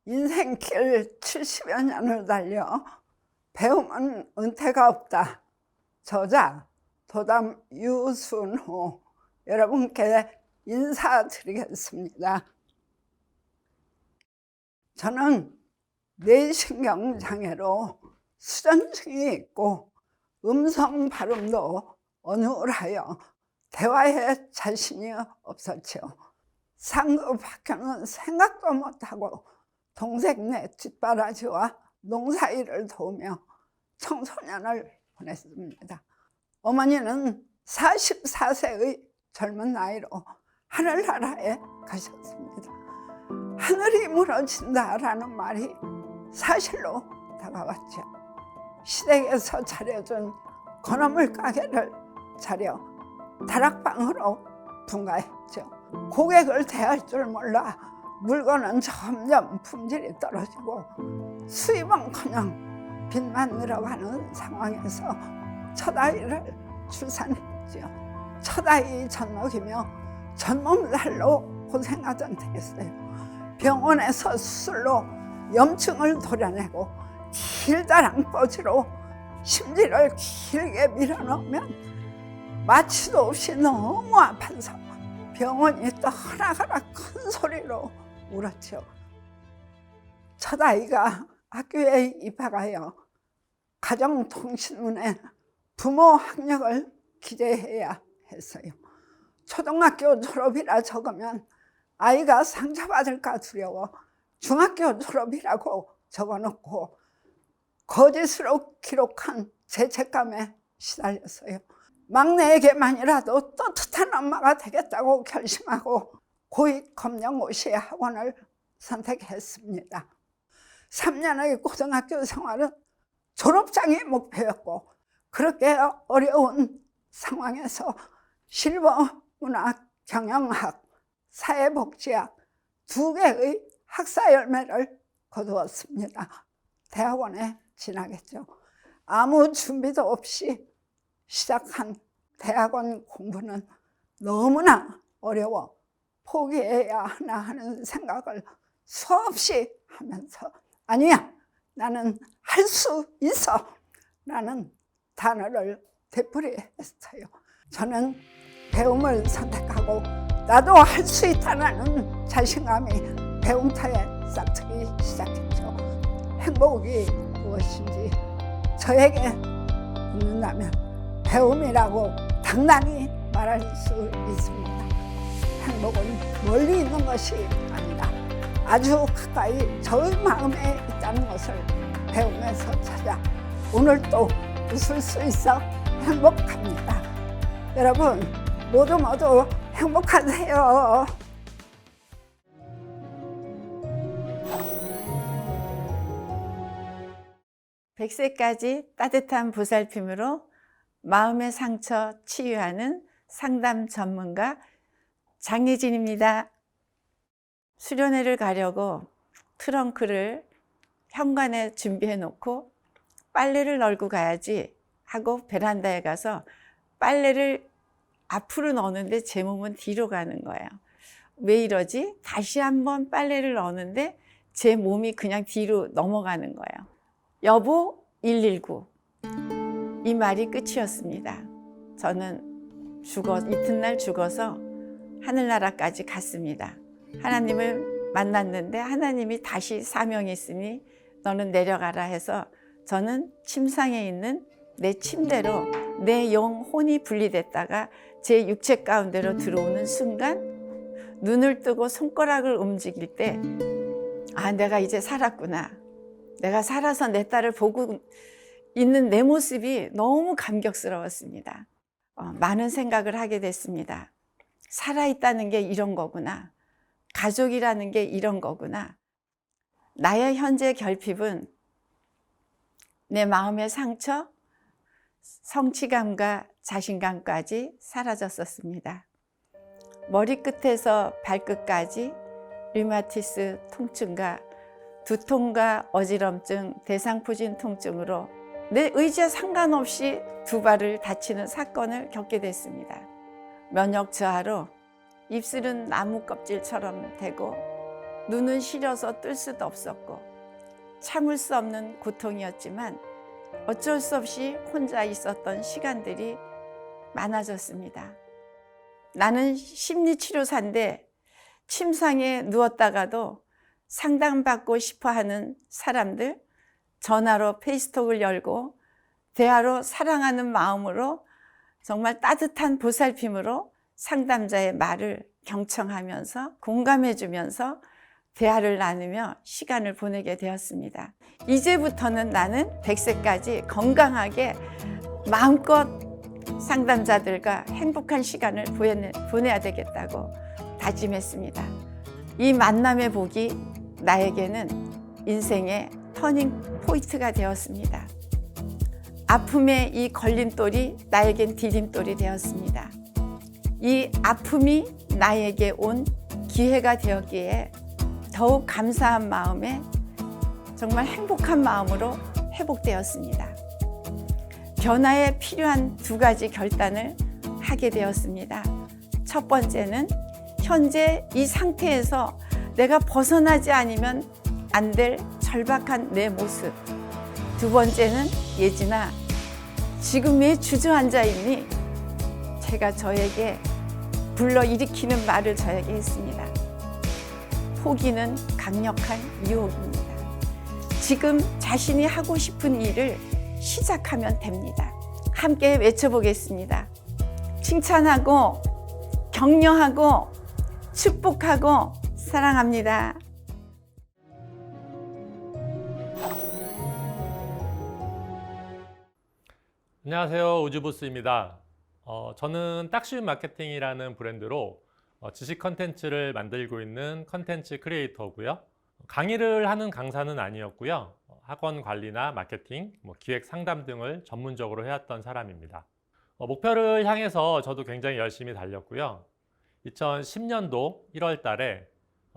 인생길 70여 년을 달려 배움은 은퇴가 없다. 저자 도담 유순호 여러분께 인사드리겠습니다. 저는 뇌신경장애로 수전증이 있고 음성 발음도 어눌하여 대화에 자신이 없었죠. 상급 학교는 생각도 못하고 동생네 뒷바라지와 농사일을 도우며 청소년을 보냈습니다. 어머니는 44세의 젊은 나이로 하늘나라에 가셨습니다. 하늘이 무너진다라는 말이 사실로 다가왔죠. 시댁에서 차려준 건어물 가게를 차려 다락방으로 분가했죠. 고객을 대할 줄 몰라 물건은 점점 품질이 떨어지고 수입은커녕 빚만 늘어가는 상황에서 첫 아이를 출산했죠. 첫 아이 젖먹이며 전몸살로 고생하던 때였어요. 병원에서 수술로 염증을 도려내고 길다란 꼬지로 심지를 길게 밀어넣으면 마취도 없이 너무 아파서 병원이 떠나가라 큰 소리로 울었죠. 첫 아이가 학교에 입학하여 가정통신문에 부모 학력을 기재해야 했어요. 초등학교 졸업이라 적으면 아이가 상처받을까 두려워 중학교 졸업이라고 적어놓고 거짓으로 기록한 죄책감에 시달렸어요. 막내에게만이라도 떳떳한 엄마가 되겠다고 결심하고 고2 검정고시 학원을 선택했습니다. 3년의 고등학교 생활은 졸업장이 목표였고 그렇게 어려운 상황에서 실버문학, 경영학, 사회복지학 2개의 학사 열매를 거두었습니다. 대학원에 진학했죠. 아무 준비도 없이 시작한 대학원 공부는 너무나 어려워 포기해야 하나 하는 생각을 수없이 하면서 아니야, 나는 할 수 있어 라는 단어를 되풀이했어요. 저는 배움을 선택하고 나도 할 수 있다는 자신감이 배움터에 싹트기 시작했죠. 행복이 무엇인지 저에게 묻는다면 배움이라고 당당히 말할 수 있습니다. 행복은 멀리 있는 것이 아니라 아주 가까이 저의 마음에 있다는 것을 배우면서 찾아 오늘도 웃을 수 있어 행복합니다. 여러분 모두 행복하세요. 100세까지 따뜻한 보살핌으로 마음의 상처 치유하는 상담 전문가 장예진입니다. 수련회를 가려고 트렁크를 현관에 준비해 놓고 빨래를 널고 가야지 하고 베란다에 가서 빨래를 앞으로 넣는데 제 몸은 뒤로 가는 거예요. 왜 이러지? 다시 한번 빨래를 넣는데 제 몸이 그냥 뒤로 넘어가는 거예요. 여보 119 이 말이 끝이었습니다. 저는 이튿날 죽어서 하늘나라까지 갔습니다. 하나님을 만났는데 하나님이 다시 사명이 있으니 너는 내려가라 해서 저는 침상에 있는 내 침대로 내 영혼이 분리됐다가 제 육체 가운데로 들어오는 순간 눈을 뜨고 손가락을 움직일 때 아, 내가 이제 살았구나. 내가 살아서 내 딸을 보고 있는 내 모습이 너무 감격스러웠습니다. 많은 생각을 하게 됐습니다. 살아있다는 게 이런 거구나. 가족이라는 게 이런 거구나. 나의 현재 결핍은 내 마음의 상처, 성취감과 자신감까지 사라졌었습니다. 머리끝에서 발끝까지 류마티스 통증과 두통과 어지럼증, 대상포진 통증으로 내 의지와 상관없이 두 발을 다치는 사건을 겪게 됐습니다. 면역 저하로 입술은 나무 껍질처럼 되고 눈은 시려서 뜰 수도 없었고 참을 수 없는 고통이었지만 어쩔 수 없이 혼자 있었던 시간들이 많아졌습니다. 나는 심리치료사인데 침상에 누웠다가도 상담받고 싶어 하는 사람들, 전화로 페이스톡을 열고 대화로 사랑하는 마음으로 정말 따뜻한 보살핌으로 상담자의 말을 경청하면서 공감해주면서 대화를 나누며 시간을 보내게 되었습니다. 이제부터는 나는 100세까지 건강하게 마음껏 상담자들과 행복한 시간을 보내야 되겠다고 다짐했습니다. 이 만남의 복이 나에게는 인생의 터닝 포인트가 되었습니다. 아픔의 이 걸림돌이 나에겐 디딤돌이 되었습니다. 이 아픔이 나에게 온 기회가 되었기에 더욱 감사한 마음에 정말 행복한 마음으로 회복되었습니다. 변화에 필요한 2가지 결단을 하게 되었습니다. 첫 번째는 현재 이 상태에서 내가 벗어나지 않으면 안 될 절박한 내 모습. 2번째는 예진아, 지금 왜 주저앉아 있니? 제가 저에게 불러일으키는 말을 저에게 했습니다. 포기는 강력한 유혹입니다. 지금 자신이 하고 싶은 일을 시작하면 됩니다. 함께 외쳐보겠습니다. 칭찬하고 격려하고 축복하고 사랑합니다. 안녕하세요, 우주보스입니다. 저는 딱 쉬운 마케팅이라는 브랜드로 지식 컨텐츠를 만들고 있는 컨텐츠 크리에이터고요. 강의를 하는 강사는 아니었고요. 학원 관리나 마케팅, 기획 상담 등을 전문적으로 해왔던 사람입니다. 목표를 향해서 저도 굉장히 열심히 달렸고요. 2010년도 1월 달에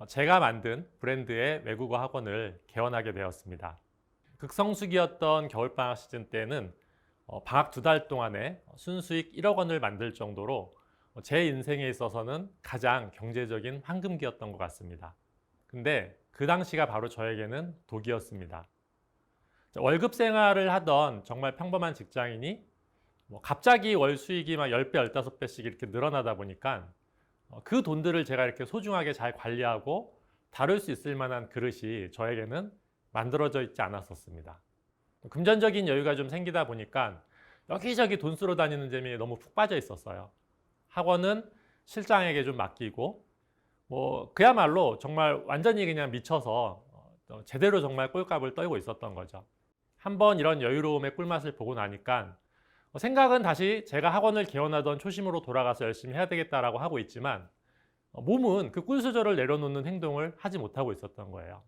제가 만든 브랜드의 외국어 학원을 개원하게 되었습니다. 극성수기였던 겨울방학 시즌 때는 방학 2달 동안에 순수익 1억 원을 만들 정도로 제 인생에 있어서는 가장 경제적인 황금기였던 것 같습니다. 근데 그 당시가 바로 저에게는 독이었습니다. 월급 생활을 하던 정말 평범한 직장인이 갑자기 월 수익이 막 10배, 15배씩 이렇게 늘어나다 보니까 그 돈들을 제가 이렇게 소중하게 잘 관리하고 다룰 수 있을 만한 그릇이 저에게는 만들어져 있지 않았었습니다. 금전적인 여유가 좀 생기다 보니까 여기저기 돈 쓰러 다니는 재미에 너무 푹 빠져 있었어요. 학원은 실장에게 좀 맡기고 그야말로 정말 완전히 그냥 미쳐서 제대로 정말 꼴값을 떨고 있었던 거죠. 한번 이런 여유로움의 꿀맛을 보고 나니까 생각은 다시 제가 학원을 개원하던 초심으로 돌아가서 열심히 해야 되겠다라고 하고 있지만 몸은 그 꿀수저를 내려놓는 행동을 하지 못하고 있었던 거예요.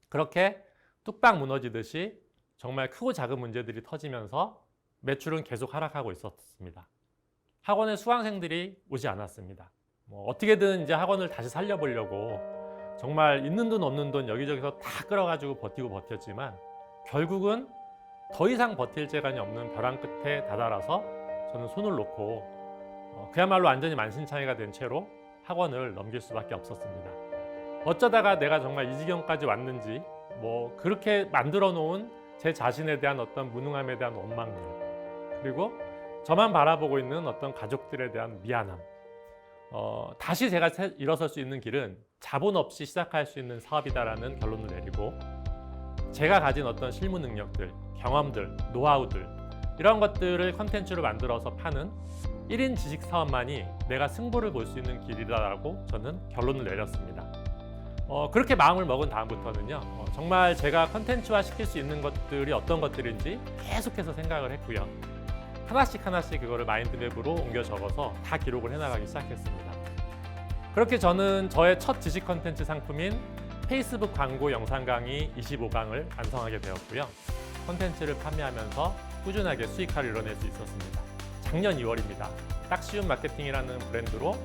그렇게 뚝딱 무너지듯이 정말 크고 작은 문제들이 터지면서 매출은 계속 하락하고 있었습니다. 학원에 수강생들이 오지 않았습니다. 어떻게든 이제 학원을 다시 살려보려고 정말 있는 돈 없는 돈 여기저기서 다 끌어가지고 버텼지만 결국은 더 이상 버틸 재간이 없는 벼랑 끝에 다다라서 저는 손을 놓고 그야말로 완전히 만신창이가 된 채로 학원을 넘길 수밖에 없었습니다. 어쩌다가 내가 정말 이 지경까지 왔는지 그렇게 만들어 놓은 제 자신에 대한 어떤 무능함에 대한 원망들, 그리고 저만 바라보고 있는 어떤 가족들에 대한 미안함, 다시 제가 일어설 수 있는 길은 자본 없이 시작할 수 있는 사업이다라는 결론을 내리고 제가 가진 어떤 실무 능력들, 경험들, 노하우들 이런 것들을 컨텐츠로 만들어서 파는 1인 지식 사업만이 내가 승부를 볼 수 있는 길이다라고 저는 결론을 내렸습니다. 그렇게 마음을 먹은 다음부터는요, 정말 제가 컨텐츠화 시킬 수 있는 것들이 어떤 것들인지 계속해서 생각을 했고요. 하나씩 그거를 마인드맵으로 옮겨 적어서 다 기록을 해나가기 시작했습니다. 그렇게 저는 저의 첫 지식 컨텐츠 상품인 페이스북 광고 영상 강의 25강을 완성하게 되었고요. 컨텐츠를 판매하면서 꾸준하게 수익화를 이뤄낼 수 있었습니다. 작년 2월입니다. 딱 쉬운 마케팅이라는 브랜드로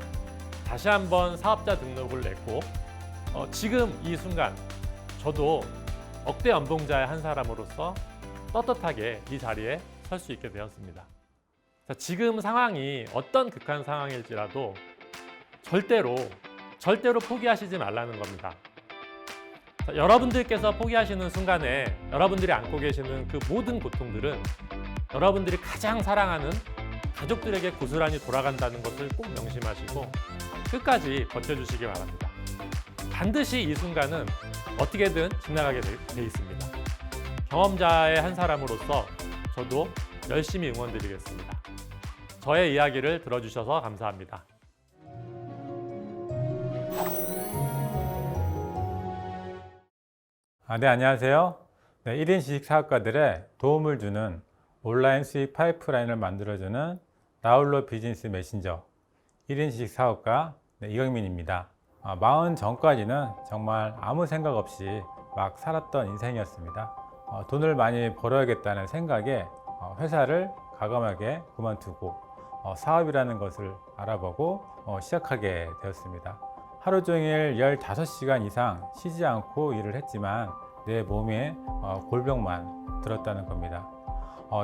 다시 한번 사업자 등록을 냈고 지금 이 순간 저도 억대 연봉자의 한 사람으로서 떳떳하게 이 자리에 설 수 있게 되었습니다. 자, 지금 상황이 어떤 극한 상황일지라도 절대로 포기하시지 말라는 겁니다. 여러분들께서 포기하시는 순간에 여러분들이 안고 계시는 그 모든 고통들은 여러분들이 가장 사랑하는 가족들에게 고스란히 돌아간다는 것을 꼭 명심하시고 끝까지 버텨주시기 바랍니다. 반드시 이 순간은 어떻게든 지나가게 돼 있습니다. 경험자의 한 사람으로서 저도 열심히 응원드리겠습니다. 저의 이야기를 들어주셔서 감사합니다. 네, 안녕하세요. 1인 지식 사업가들의 도움을 주는 온라인 수익 파이프라인을 만들어주는 나홀로 비즈니스 메신저 1인 지식 사업가 이강민입니다. 마흔 전까지는 정말 아무 생각 없이 막 살았던 인생이었습니다. 돈을 많이 벌어야겠다는 생각에 회사를 과감하게 그만두고 사업이라는 것을 알아보고 시작하게 되었습니다. 하루 종일 15시간 이상 쉬지 않고 일을 했지만 내 몸에 골병만 들었다는 겁니다.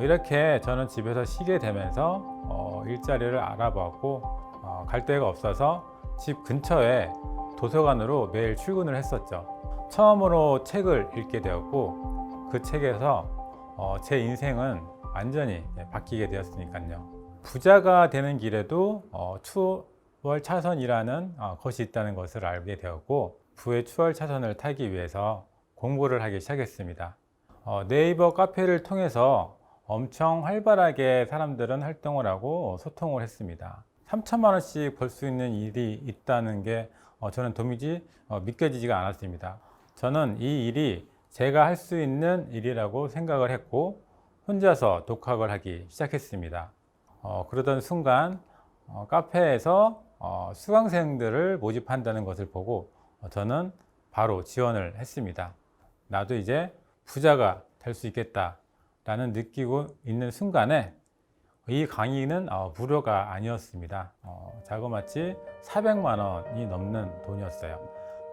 이렇게 저는 집에서 쉬게 되면서 일자리를 알아보았고 갈 데가 없어서 집 근처에 도서관으로 매일 출근을 했었죠. 처음으로 책을 읽게 되었고 그 책에서 제 인생은 완전히 바뀌게 되었으니까요. 부자가 되는 길에도 추월 차선이라는 것이 있다는 것을 알게 되었고 부의 추월 차선을 타기 위해서 공부를 하기 시작했습니다. 네이버 카페를 통해서 엄청 활발하게 사람들은 활동을 하고 소통을 했습니다. 3천만 원씩 벌 수 있는 일이 있다는 게 저는 도무지 믿겨지지가 않았습니다. 저는 이 일이 제가 할 수 있는 일이라고 생각을 했고 혼자서 독학을 하기 시작했습니다. 그러던 순간 카페에서 수강생들을 모집한다는 것을 보고 저는 바로 지원을 했습니다. 나도 이제 부자가 될 수 있겠다라는 느끼고 있는 순간에 이 강의는 무료가 아니었습니다. 자그마치 400만 원이 넘는 돈이었어요.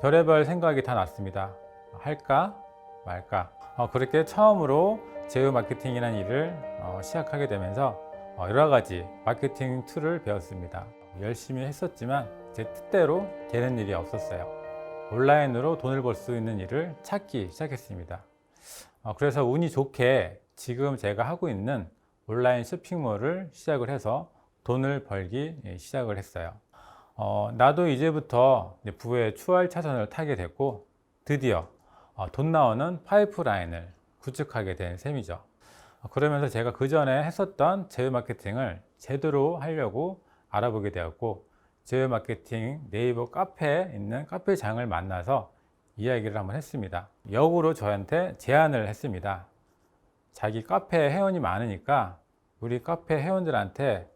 별의별 생각이 다 났습니다. 할까 말까. 그렇게 처음으로 제휴 마케팅이라는 일을 시작하게 되면서 여러 가지 마케팅 툴을 배웠습니다. 열심히 했었지만 제 뜻대로 되는 일이 없었어요. 온라인으로 돈을 벌 수 있는 일을 찾기 시작했습니다. 그래서 운이 좋게 지금 제가 하고 있는 온라인 쇼핑몰을 시작을 해서 돈을 벌기 시작을 했어요. 나도 이제부터 부의 추월 차선을 타게 됐고 드디어 돈 나오는 파이프라인을 구축하게 된 셈이죠. 그러면서 제가 그 전에 했었던 제휴 마케팅을 제대로 하려고 알아보게 되었고 제휴 마케팅 네이버 카페에 있는 카페장을 만나서 이야기를 한번 했습니다. 역으로 저한테 제안을 했습니다. 자기 카페 회원이 많으니까 우리 카페 회원들한테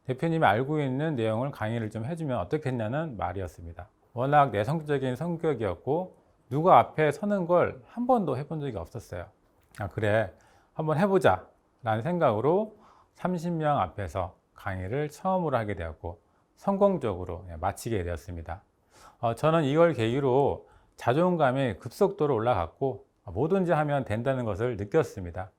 대표님이 알고 있는 내용을 강의를 좀 해주면 어떻겠냐는 말이었습니다. 워낙 내성적인 성격이었고 누가 앞에 서는 걸 한 번도 해본 적이 없었어요. 그래 한번 해보자 라는 생각으로 30명 앞에서 강의를 처음으로 하게 되었고 성공적으로 마치게 되었습니다. 저는 이걸 계기로 자존감이 급속도로 올라갔고 뭐든지 하면 된다는 것을 느꼈습니다.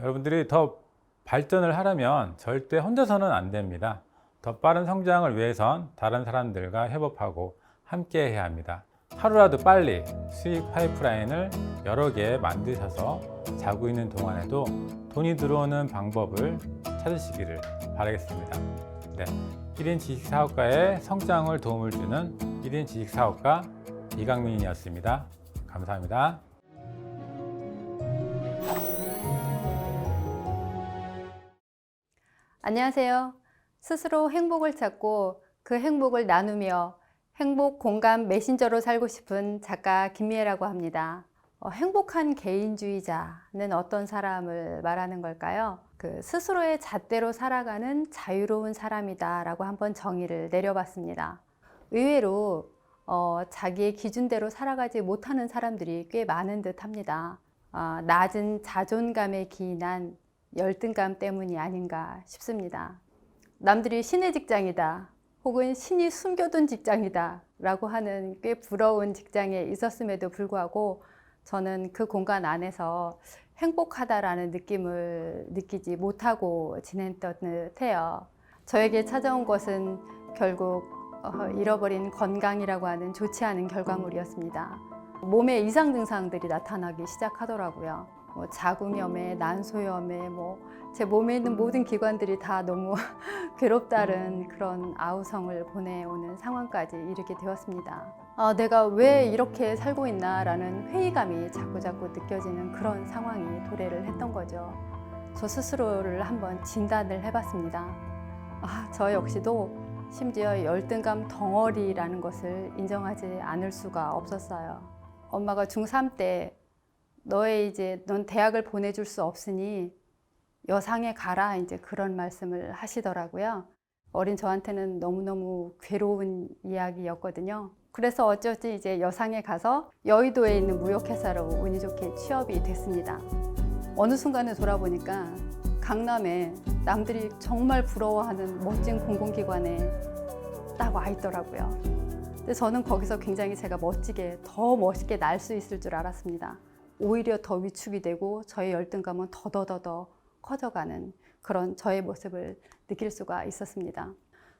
여러분들이 더 발전을 하려면 절대 혼자서는 안 됩니다. 더 빠른 성장을 위해선 다른 사람들과 협업하고 함께 해야 합니다. 하루라도 빨리 수익 파이프라인을 여러 개 만드셔서 자고 있는 동안에도 돈이 들어오는 방법을 찾으시기를 바라겠습니다. 네, 1인 지식사업가의 성장을 도움을 주는 1인 지식사업가 이강민이었습니다. 감사합니다. 안녕하세요. 스스로 행복을 찾고 그 행복을 나누며 행복 공감 메신저로 살고 싶은 작가 김미애라고 합니다. 행복한 개인주의자는 어떤 사람을 말하는 걸까요? 스스로의 잣대로 살아가는 자유로운 사람이다 라고 한번 정의를 내려봤습니다. 의외로 자기의 기준대로 살아가지 못하는 사람들이 꽤 많은 듯 합니다. 낮은 자존감에 기인한 열등감 때문이 아닌가 싶습니다. 남들이 신의 직장이다 혹은 신이 숨겨둔 직장이다 라고 하는 꽤 부러운 직장에 있었음에도 불구하고 저는 그 공간 안에서 행복하다라는 느낌을 느끼지 못하고 지냈던 듯해요. 저에게 찾아온 것은 결국 잃어버린 건강이라고 하는 좋지 않은 결과물이었습니다. 몸에 이상 증상들이 나타나기 시작하더라고요. 뭐 자궁염에, 난소염에, 제 몸에 있는 모든 기관들이 다 너무 괴롭다는 그런 아우성을 보내오는 상황까지 이르게 되었습니다. 내가 왜 이렇게 살고 있나라는 회의감이 자꾸자꾸 느껴지는 그런 상황이 도래를 했던 거죠. 저 스스로를 한번 진단을 해봤습니다. 저 역시도 심지어 열등감 덩어리라는 것을 인정하지 않을 수가 없었어요. 엄마가 중3 때 넌 대학을 보내줄 수 없으니 여상에 가라 이제 그런 말씀을 하시더라고요. 어린 저한테는 너무너무 괴로운 이야기였거든요. 그래서 어쩌지 이제 여상에 가서 여의도에 있는 무역회사로 운이 좋게 취업이 됐습니다. 어느 순간에 돌아보니까 강남에 남들이 정말 부러워하는 멋진 공공기관에 딱 와 있더라고요. 근데 저는 거기서 굉장히 제가 더 멋있게 날 수 있을 줄 알았습니다. 오히려 더 위축이 되고 저의 열등감은 더더더 커져가는 그런 저의 모습을 느낄 수가 있었습니다.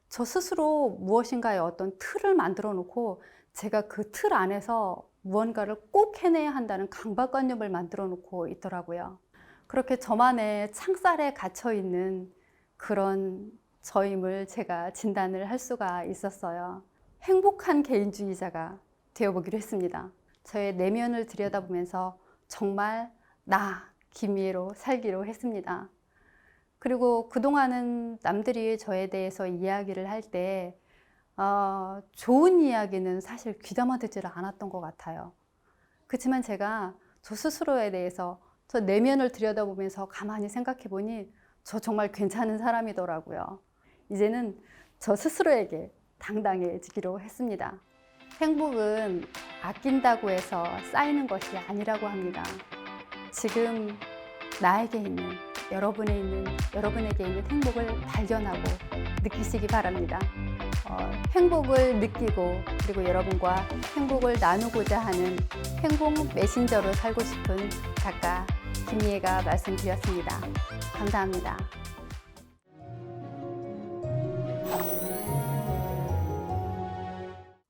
저 스스로 무엇인가의 어떤 틀을 만들어 놓고 제가 그 틀 안에서 무언가를 꼭 해내야 한다는 강박관념을 만들어 놓고 있더라고요. 그렇게 저만의 창살에 갇혀 있는 그런 저임을 제가 진단을 할 수가 있었어요. 행복한 개인주의자가 되어보기로 했습니다. 저의 내면을 들여다보면서 정말 김미애로 살기로 했습니다. 그리고 그동안은 남들이 저에 대해서 이야기를 할 때 좋은 이야기는 사실 귀담아 듣지를 않았던 것 같아요. 그렇지만 제가 저 스스로에 대해서 저 내면을 들여다보면서 가만히 생각해 보니 저 정말 괜찮은 사람이더라고요. 이제는 저 스스로에게 당당해지기로 했습니다. 행복은 아낀다고 해서 쌓이는 것이 아니라고 합니다. 지금 나에게 있는, 여러분에게 있는 행복을 발견하고 느끼시기 바랍니다. 행복을 느끼고 그리고 여러분과 행복을 나누고자 하는 행복 메신저로 살고 싶은 작가 김미애가 말씀드렸습니다. 감사합니다.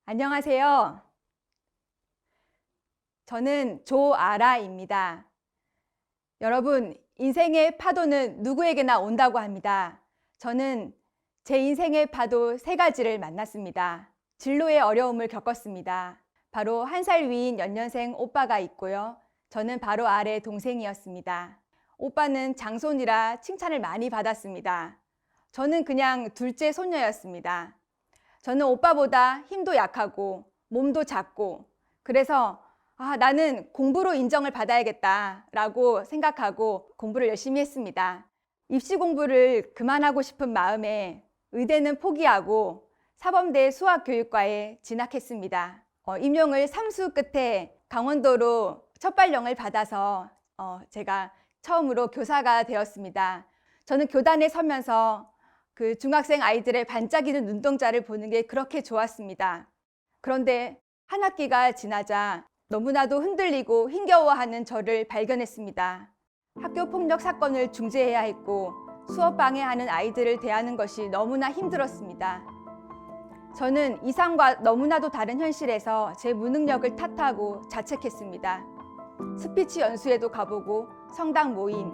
안녕하세요. 저는 조아라입니다. 여러분, 인생의 파도는 누구에게나 온다고 합니다. 저는 제 인생의 파도 3가지를 만났습니다. 진로의 어려움을 겪었습니다. 바로 1살 위인 연년생 오빠가 있고요. 저는 바로 아래 동생이었습니다. 오빠는 장손이라 칭찬을 많이 받았습니다. 저는 그냥 둘째 손녀였습니다. 저는 오빠보다 힘도 약하고 몸도 작고 그래서 나는 공부로 인정을 받아야겠다라고 생각하고 공부를 열심히 했습니다. 입시 공부를 그만하고 싶은 마음에 의대는 포기하고 사범대 수학교육과에 진학했습니다. 임용을 3수 끝에 강원도로 첫 발령을 받아서 제가 처음으로 교사가 되었습니다. 저는 교단에 서면서 그 중학생 아이들의 반짝이는 눈동자를 보는 게 그렇게 좋았습니다. 그런데 한 학기가 지나자 너무나도 흔들리고 힘겨워하는 저를 발견했습니다. 학교 폭력 사건을 중재해야 했고 수업 방해하는 아이들을 대하는 것이 너무나 힘들었습니다. 저는 이상과 너무나도 다른 현실에서 제 무능력을 탓하고 자책했습니다. 스피치 연수회도 가보고 성당 모임,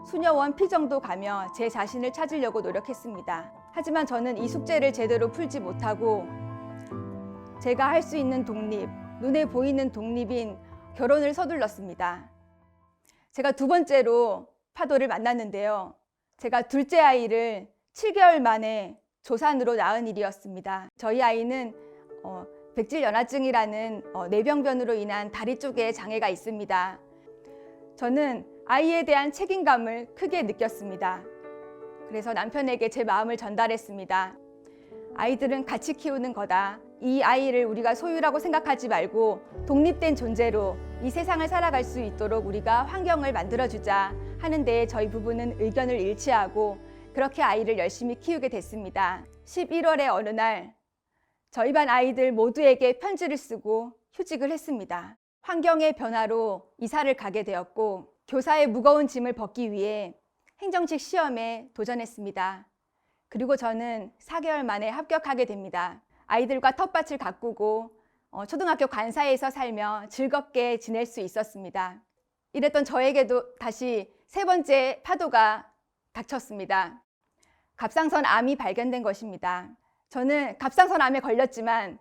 수녀원 피정도 가며 제 자신을 찾으려고 노력했습니다. 하지만 저는 이 숙제를 제대로 풀지 못하고 제가 할 수 있는 독립, 눈에 보이는 독립인 결혼을 서둘렀습니다. 제가 2번째로 파도를 만났는데요. 제가 둘째 아이를 7개월 만에 조산으로 낳은 일이었습니다. 저희 아이는 백질연화증이라는 뇌병변으로 인한 다리 쪽에 장애가 있습니다. 저는 아이에 대한 책임감을 크게 느꼈습니다. 그래서 남편에게 제 마음을 전달했습니다. 아이들은 같이 키우는 거다. 이 아이를 우리가 소유라고 생각하지 말고 독립된 존재로 이 세상을 살아갈 수 있도록 우리가 환경을 만들어주자 하는데 저희 부부는 의견을 일치하고 그렇게 아이를 열심히 키우게 됐습니다. 11월의 어느 날 저희 반 아이들 모두에게 편지를 쓰고 휴직을 했습니다. 환경의 변화로 이사를 가게 되었고 교사의 무거운 짐을 벗기 위해 행정직 시험에 도전했습니다. 그리고 저는 4개월 만에 합격하게 됩니다. 아이들과 텃밭을 가꾸고 초등학교 관사에서 살며 즐겁게 지낼 수 있었습니다. 이랬던 저에게도 다시 세 번째 파도가 닥쳤습니다. 갑상선 암이 발견된 것입니다. 저는 갑상선 암에 걸렸지만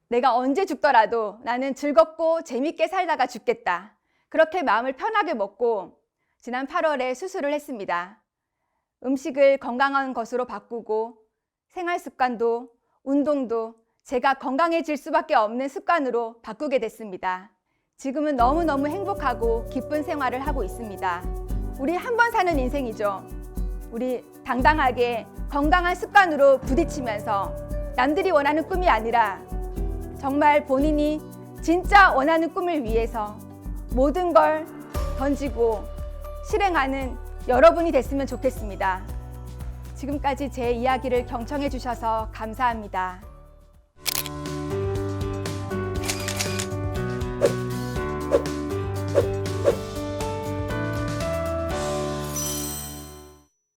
내가 언제 죽더라도 나는 즐겁고 재밌게 살다가 죽겠다. 그렇게 마음을 편하게 먹고 지난 8월에 수술을 했습니다. 음식을 건강한 것으로 바꾸고 생활 습관도 운동도 제가 건강해질 수밖에 없는 습관으로 바꾸게 됐습니다. 지금은 너무너무 행복하고 기쁜 생활을 하고 있습니다. 우리 한 번 사는 인생이죠. 우리 당당하게 건강한 습관으로 부딪히면서 남들이 원하는 꿈이 아니라 정말 본인이 진짜 원하는 꿈을 위해서 모든 걸 던지고 실행하는 여러분이 됐으면 좋겠습니다. 지금까지 제 이야기를 경청해 주셔서 감사합니다.